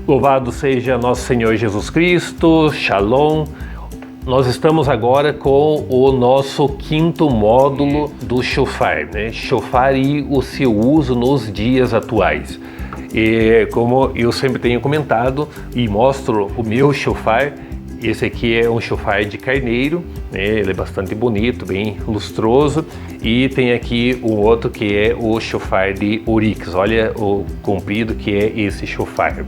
Louvado seja nosso Senhor Jesus Cristo, Shalom. Nós estamos agora com o nosso quinto módulo do shofar, né? Shofar e o seu uso nos dias atuais. E como eu sempre tenho comentado e mostro o meu shofar, esse aqui é um shofar de carneiro, né? Ele é bastante bonito, bem lustroso, e tem aqui um outro que é o shofar de oryx. Olha o comprido que é esse shofar.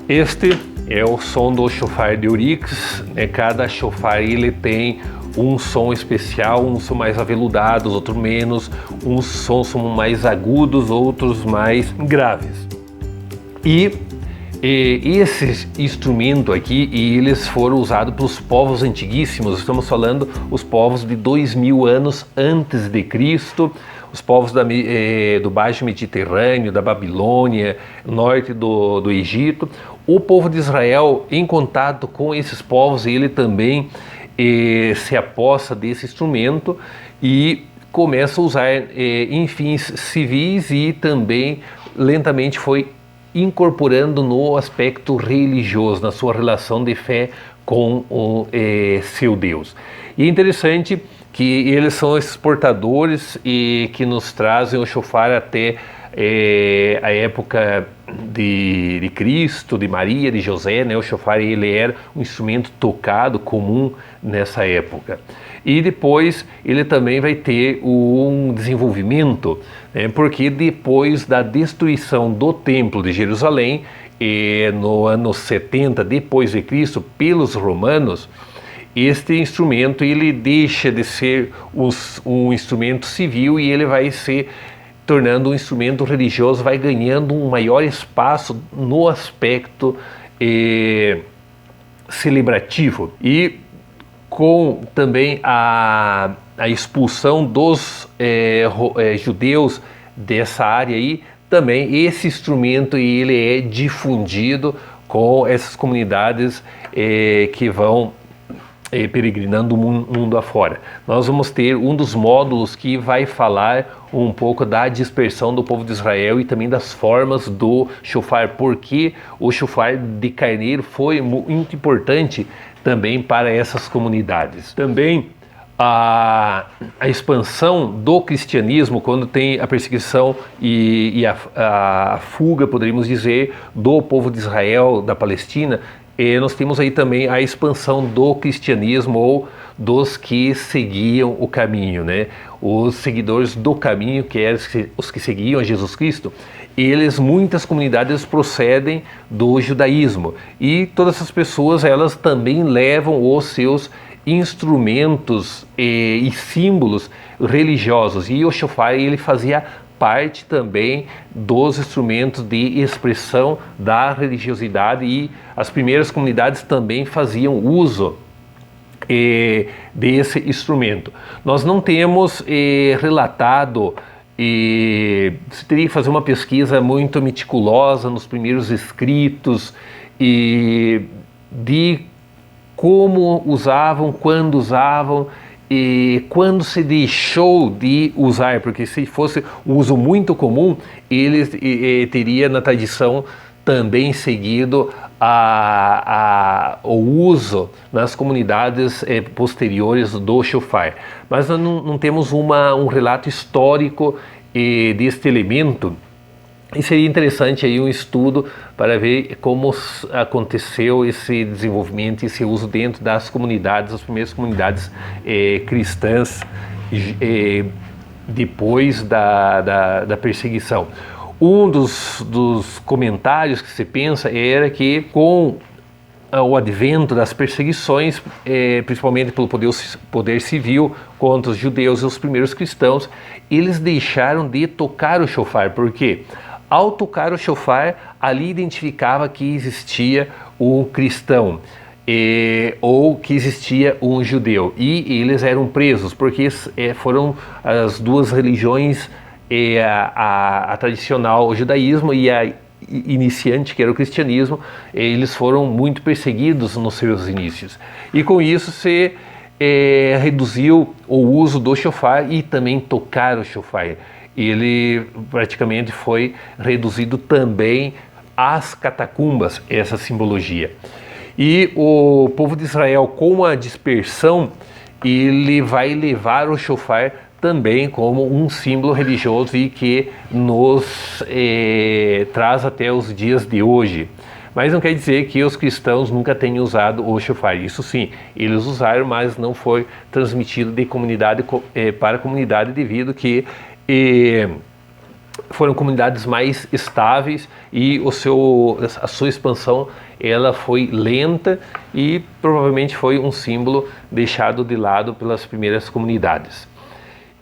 Este é o som do shofar de oryx, né? Cada shofar ele tem um som especial, uns são mais aveludado, outros menos, uns sons são mais agudos, outros mais graves. E esse instrumento aqui, eles foram usados pelos povos antiguíssimos. Estamos falando os povos de 2000 anos antes de Cristo, os povos do Baixo Mediterrâneo, da Babilônia, norte do Egito. O povo de Israel, em contato com esses povos, ele também se apossa desse instrumento e começa a usar em fins civis, e também lentamente foi incorporando no aspecto religioso, na sua relação de fé com o seu Deus. E é interessante que eles são esses portadores e que nos trazem o shofar até a época de Cristo, de Maria, de José, né? O shofar ele era um instrumento tocado comum nessa época. E depois ele também vai ter um desenvolvimento, né? Porque depois da destruição do Templo de Jerusalém, no ano 70 depois de Cristo, pelos romanos, este instrumento ele deixa de ser um instrumento civil e ele vai se tornando um instrumento religioso, vai ganhando um maior espaço no aspecto celebrativo. E com também a expulsão dos judeus dessa área aí, também esse instrumento ele é difundido com essas comunidades que vão peregrinando o mundo afora. Nós vamos ter um dos módulos que vai falar um pouco da dispersão do povo de Israel e também das formas do shofar, porque o shofar de carneiro foi muito importante também para essas comunidades. Também a expansão do cristianismo, quando tem a perseguição e a fuga, poderíamos dizer, do povo de Israel, da Palestina, nós temos aí também a expansão do cristianismo ou dos que seguiam o caminho, né? Os seguidores do caminho, que eram os que seguiam a Jesus Cristo, muitas comunidades procedem do judaísmo, e todas essas pessoas elas também levam os seus instrumentos e símbolos religiosos, e o shofar ele fazia parte também dos instrumentos de expressão da religiosidade, e as primeiras comunidades também faziam uso desse instrumento. Nós não temos relatado, você teria que fazer uma pesquisa muito meticulosa nos primeiros escritos de como usavam, quando usavam, e quando se deixou de usar, porque se fosse um uso muito comum, eles teria na tradição também seguido o uso nas comunidades posteriores do shofar. Mas nós não temos um relato histórico deste elemento, e seria interessante aí um estudo para ver como aconteceu esse desenvolvimento e esse uso dentro das comunidades, as primeiras comunidades cristãs depois da perseguição. Um dos comentários que se pensa era que com o advento das perseguições, principalmente pelo poder civil contra os judeus e os primeiros cristãos, eles deixaram de tocar o shofar, porque ao tocar o shofar, ali identificava que existia um cristão ou que existia um judeu, e eles eram presos, porque foram as duas religiões, a tradicional, o judaísmo, e a iniciante, que era o cristianismo, eles foram muito perseguidos nos seus inícios. E com isso se reduziu o uso do shofar e também tocar o shofar. Ele praticamente foi reduzido também às catacumbas, essa simbologia. E o povo de Israel, com a dispersão, ele vai levar o shofar também como um símbolo religioso e que nos traz até os dias de hoje. Mas não quer dizer que os cristãos nunca tenham usado o shofar. Isso sim, eles usaram, mas não foi transmitido de comunidade para comunidade devido que foram comunidades mais estáveis e a sua expansão ela foi lenta e provavelmente foi um símbolo deixado de lado pelas primeiras comunidades.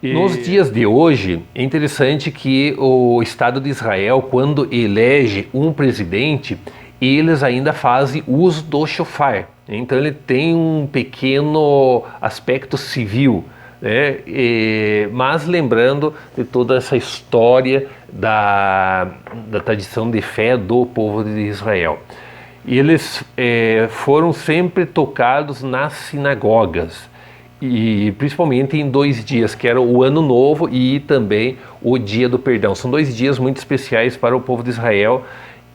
Nos dias de hoje, é interessante que o Estado de Israel, quando elege um presidente, eles ainda fazem uso do shofar. Então ele tem um pequeno aspecto civil, né? Mas lembrando de toda essa história da tradição de fé do povo de Israel. Eles foram sempre tocados nas sinagogas, e principalmente em 2 dias, que era o Ano Novo e também o Dia do Perdão. São 2 dias muito especiais para o povo de Israel,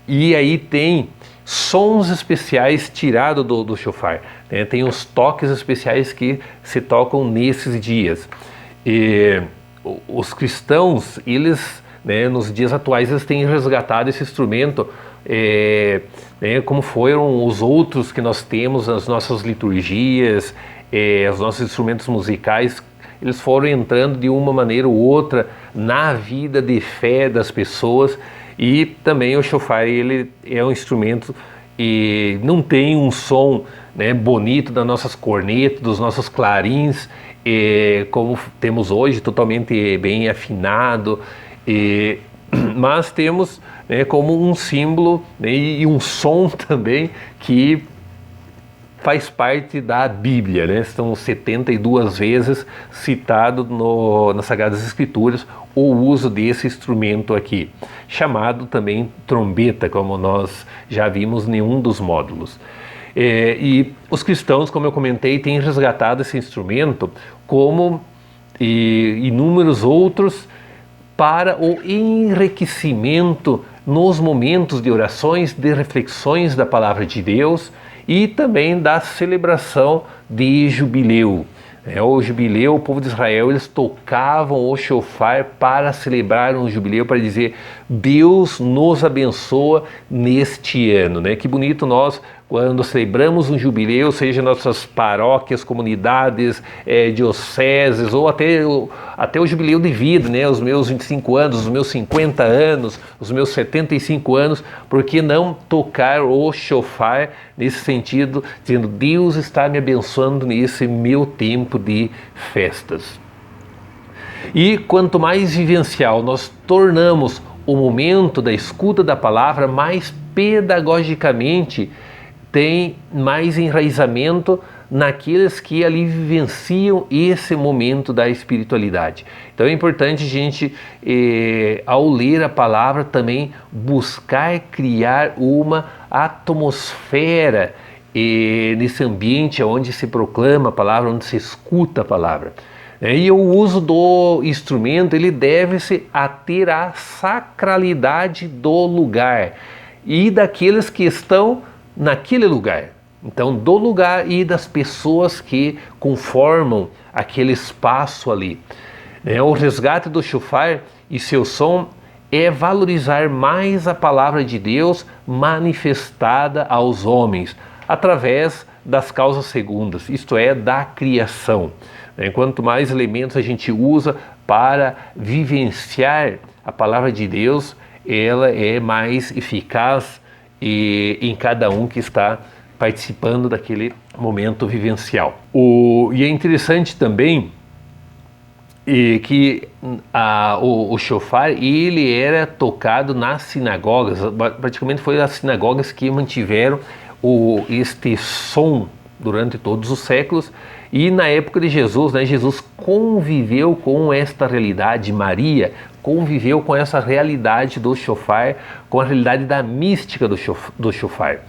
e aí tem sons especiais tirados do shofar, né? Tem os toques especiais que se tocam nesses dias. E os cristãos, eles, né, nos dias atuais, eles têm resgatado esse instrumento, né, como foram os outros que nós temos nas nossas liturgias, os nossos instrumentos musicais. Eles foram entrando de uma maneira ou outra na vida de fé das pessoas. E também o shofar, ele é um instrumento e não tem um som, né, bonito das nossas cornetas, dos nossos clarins, como temos hoje, totalmente bem afinado, mas temos, né, como um símbolo, né, e um som também que faz parte da Bíblia, né? São 72 vezes citado nas Sagradas Escrituras o uso desse instrumento aqui, chamado também trombeta, como nós já vimos em um dos módulos. E os cristãos, como eu comentei, têm resgatado esse instrumento como inúmeros outros para o enriquecimento nos momentos de orações, de reflexões da Palavra de Deus e também da celebração de jubileu. O jubileu, o povo de Israel, eles tocavam o shofar para celebrar um jubileu, para dizer: Deus nos abençoa neste ano, né? Que bonito nós, quando celebramos um jubileu, seja nossas paróquias, comunidades, dioceses, ou até o jubileu de vida, né? Os meus 25 anos, os meus 50 anos, os meus 75 anos, por que não tocar o shofar nesse sentido, dizendo: Deus está me abençoando nesse meu tempo de festas. E quanto mais vivencial nós tornamos o momento da escuta da palavra, mais pedagogicamente tem mais enraizamento naqueles que ali vivenciam esse momento da espiritualidade. Então é importante a gente, ao ler a palavra, também buscar criar uma atmosfera nesse ambiente onde se proclama a palavra, onde se escuta a palavra. E o uso do instrumento, ele deve-se ater à sacralidade do lugar e daqueles que estão naquele lugar. Então, do lugar e das pessoas que conformam aquele espaço ali. O resgate do shofar e seu som é valorizar mais a palavra de Deus manifestada aos homens, através das causas segundas, isto é, da criação. Quanto mais elementos a gente usa para vivenciar a palavra de Deus, ela é mais eficaz em cada um que está participando daquele momento vivencial. E é interessante também que o shofar, ele era tocado nas sinagogas, praticamente foi as sinagogas que mantiveram este som durante todos os séculos. E na época de Jesus, Jesus conviveu com esta realidade. Maria conviveu com essa realidade do shofar, com a realidade da mística do shofar.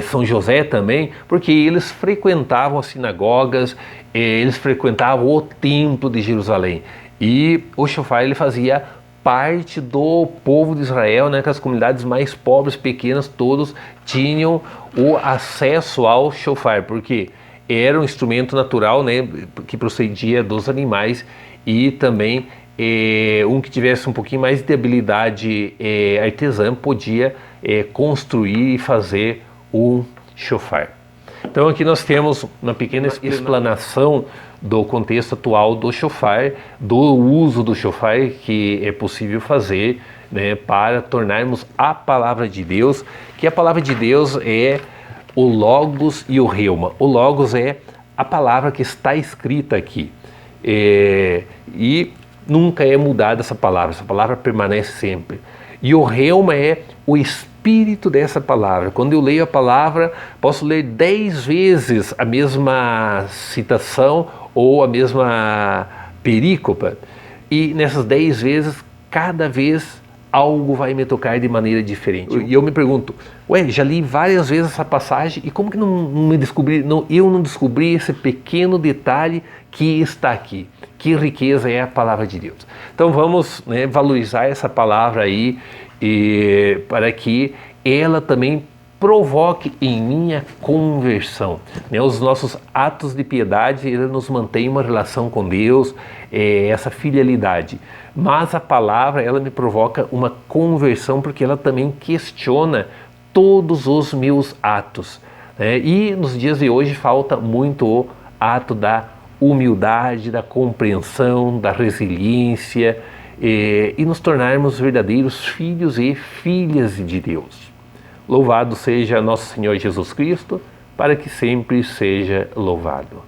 São José também, porque eles frequentavam as sinagogas, eles frequentavam o templo de Jerusalém. E o shofar ele fazia parte do povo de Israel, né, que as comunidades mais pobres, pequenas, todos tinham o acesso ao shofar, porque era um instrumento natural, né, que procedia dos animais, e também um que tivesse um pouquinho mais de habilidade artesã podia construir e fazer um shofar. Então aqui nós temos uma pequena explanação do contexto atual do shofar, do uso do shofar que é possível fazer, né, para tornarmos a palavra de Deus, que a palavra de Deus é o Logos e o Reuma. O Logos é a palavra que está escrita aqui, e nunca é mudada essa palavra permanece sempre. E o Reuma é o espírito dessa palavra. Quando eu leio a palavra, posso ler 10 vezes a mesma citação ou a mesma perícopa, e nessas 10 vezes, cada vez algo vai me tocar de maneira diferente. E eu me pergunto, já li várias vezes essa passagem e como que eu não descobri esse pequeno detalhe que está aqui? Que riqueza é a palavra de Deus. Então vamos, né, valorizar essa palavra aí, para que ela também provoque em mim a conversão. Né? Os nossos atos de piedade, ele nos mantém uma relação com Deus, essa filialidade. Mas a palavra, ela me provoca uma conversão, porque ela também questiona todos os meus atos. Né? E nos dias de hoje falta muito o ato da humildade, da compreensão, da resiliência, e nos tornarmos verdadeiros filhos e filhas de Deus. Louvado seja nosso Senhor Jesus Cristo, para que sempre seja louvado.